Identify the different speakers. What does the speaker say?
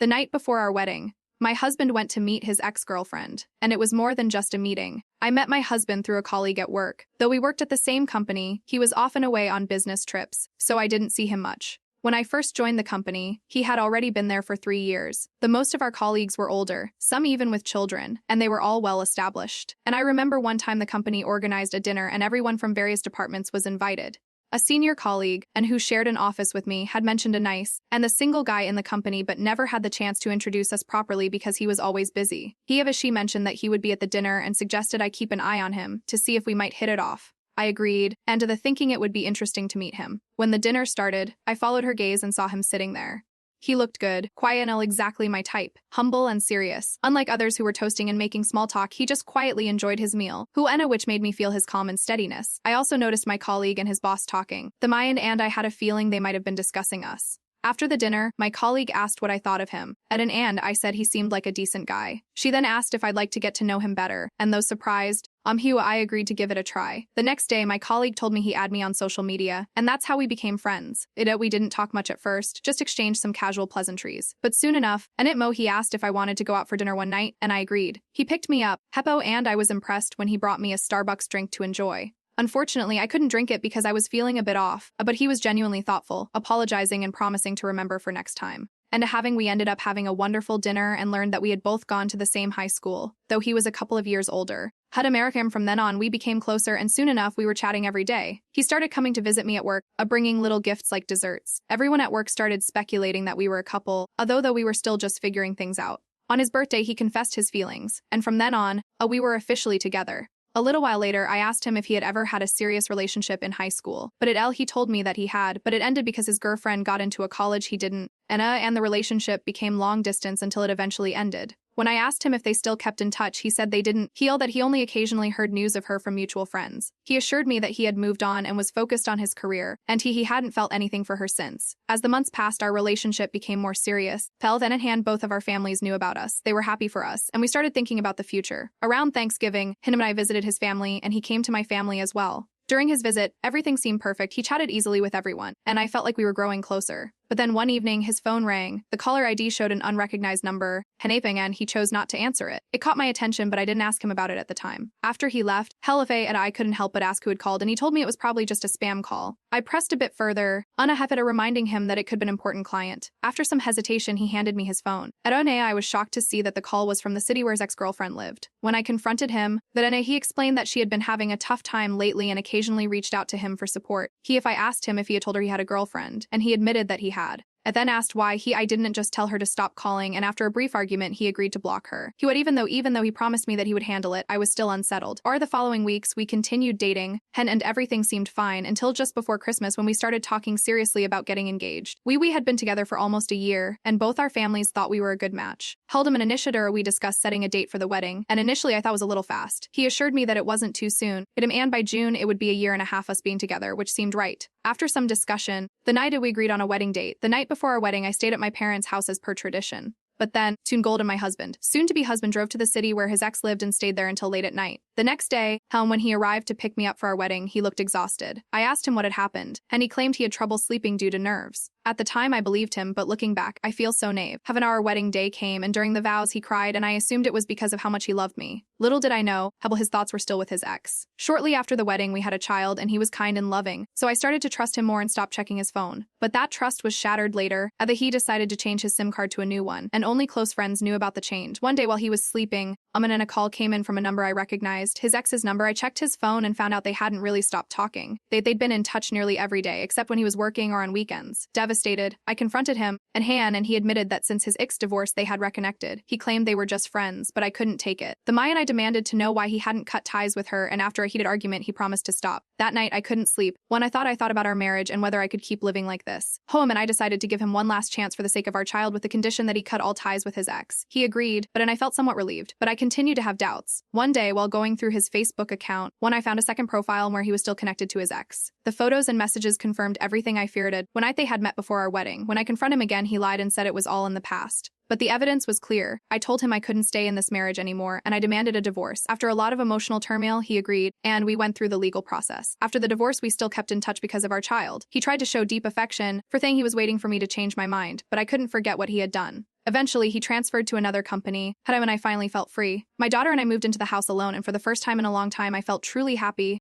Speaker 1: The night before our wedding, my husband went to meet his ex-girlfriend, and it was more than just a meeting. I met my husband through a colleague at work. Though we worked at the same company, he was often away on business trips, so I didn't see him much. When I first joined the company, he had already been there for 3 years. The most of our colleagues were older, some even with children, and they were all well established. And I remember one time the company organized a dinner and everyone from various departments was invited. A senior colleague, and who shared an office with me, had mentioned a nice and the single guy in the company but never had the chance to introduce us properly because he was always busy. He of she mentioned that he would be at the dinner and suggested I keep an eye on him to see if we might hit it off. I agreed, and to the thinking it would be interesting to meet him. When the dinner started, I followed her gaze and saw him sitting there. He looked good, quiet and exactly my type, humble and serious. Unlike others who were toasting and making small talk, he just quietly enjoyed his meal, which made me feel his calm and steadiness. I also noticed my colleague and his boss talking. The mind and I had a feeling they might have been discussing us. After the dinner, my colleague asked what I thought of him. At an and I said he seemed like a decent guy. She then asked if I'd like to get to know him better, and though surprised, I agreed to give it a try. The next day, my colleague told me he added me on social media, and that's how we became friends. We didn't talk much at first, just exchanged some casual pleasantries. But soon enough, he asked if I wanted to go out for dinner one night, and I agreed. He picked me up, and I was impressed when he brought me a Starbucks drink to enjoy. Unfortunately, I couldn't drink it because I was feeling a bit off, but he was genuinely thoughtful, apologizing and promising to remember for next time. And we ended up having a wonderful dinner and learned that we had both gone to the same high school, though he was a couple of years older. From then on, we became closer, and soon enough, we were chatting every day. He started coming to visit me at work, bringing little gifts like desserts. Everyone at work started speculating that we were a couple, although we were still just figuring things out. On his birthday, he confessed his feelings, and from then on, we were officially together. A little while later, I asked him if he had ever had a serious relationship in high school, but he told me that he had, but it ended because his girlfriend got into a college he didn't, and the relationship became long distance until it eventually ended. When I asked him if they still kept in touch, he said they didn't, that he only occasionally heard news of her from mutual friends. He assured me that he had moved on and was focused on his career, and he hadn't felt anything for her since. As the months passed, our relationship became more serious. Both of our families knew about us. They were happy for us, and we started thinking about the future. Around Thanksgiving, him and I visited his family, and he came to my family as well. During his visit, everything seemed perfect. He chatted easily with everyone, and I felt like we were growing closer. But then one evening, his phone rang. The caller ID showed an unrecognized number, and he chose not to answer it. It caught my attention, but I didn't ask him about it at the time. After he left, and I couldn't help but ask who had called, and he told me it was probably just a spam call. I pressed a bit further, reminding him that it could be an important client. After some hesitation, he handed me his phone. I was shocked to see that the call was from the city where his ex-girlfriend lived. When I confronted him, he explained that she had been having a tough time lately and occasionally reached out to him for support. I asked him if he had told her he had a girlfriend, and he admitted that he had. I then asked why I didn't just tell her to stop calling, and after a brief argument, he agreed to block her. Even though he promised me that he would handle it, I was still unsettled. The following weeks, we continued dating, and everything seemed fine until just before Christmas when we started talking seriously about getting engaged. We had been together for almost a year, and both our families thought we were a good match. We discussed setting a date for the wedding, and initially I thought it was a little fast. He assured me that it wasn't too soon, and by June it would be a year and a half us being together, which seemed right. After some discussion, the night we agreed on a wedding date. The night before our wedding, I stayed at my parents' house as per tradition. But then, soon-to-be husband drove to the city where his ex lived and stayed there until late at night. The next day, when he arrived to pick me up for our wedding, he looked exhausted. I asked him what had happened, and he claimed he had trouble sleeping due to nerves. At the time, I believed him, but looking back, I feel so naive. Our wedding day came, and during the vows, he cried, and I assumed it was because of how much he loved me. Little did I know, his thoughts were still with his ex. Shortly after the wedding, we had a child, and he was kind and loving, so I started to trust him more and stopped checking his phone. But that trust was shattered later, as he decided to change his SIM card to a new one, and only close friends knew about the change. One day while he was sleeping, and a call came in from a number I recognized, his ex's number. I checked his phone and found out they hadn't really stopped talking. They'd been in touch nearly every day, except when he was working or on weekends. Devastated, I confronted him, and he admitted that since his ex divorce they had reconnected. He claimed they were just friends, but I couldn't take it. I demanded to know why he hadn't cut ties with her, and after a heated argument he promised to stop. That night I couldn't sleep. When I thought about our marriage and whether I could keep living like this. And I decided to give him one last chance for the sake of our child with the condition that he cut all ties with his ex. He agreed, and I felt somewhat relieved, but I continued to have doubts. One day, while going through his Facebook account, I found a second profile where he was still connected to his ex. The photos and messages confirmed everything I feared. They had met before our wedding. When I confronted him again, he lied and said it was all in the past. But the evidence was clear. I told him I couldn't stay in this marriage anymore, and I demanded a divorce. After a lot of emotional turmoil, he agreed, and we went through the legal process. After the divorce, we still kept in touch because of our child. He tried to show deep affection, for saying he was waiting for me to change my mind, but I couldn't forget what he had done. Eventually, he transferred to another company, and I finally felt free. My daughter and I moved into the house alone, and for the first time in a long time, I felt truly happy.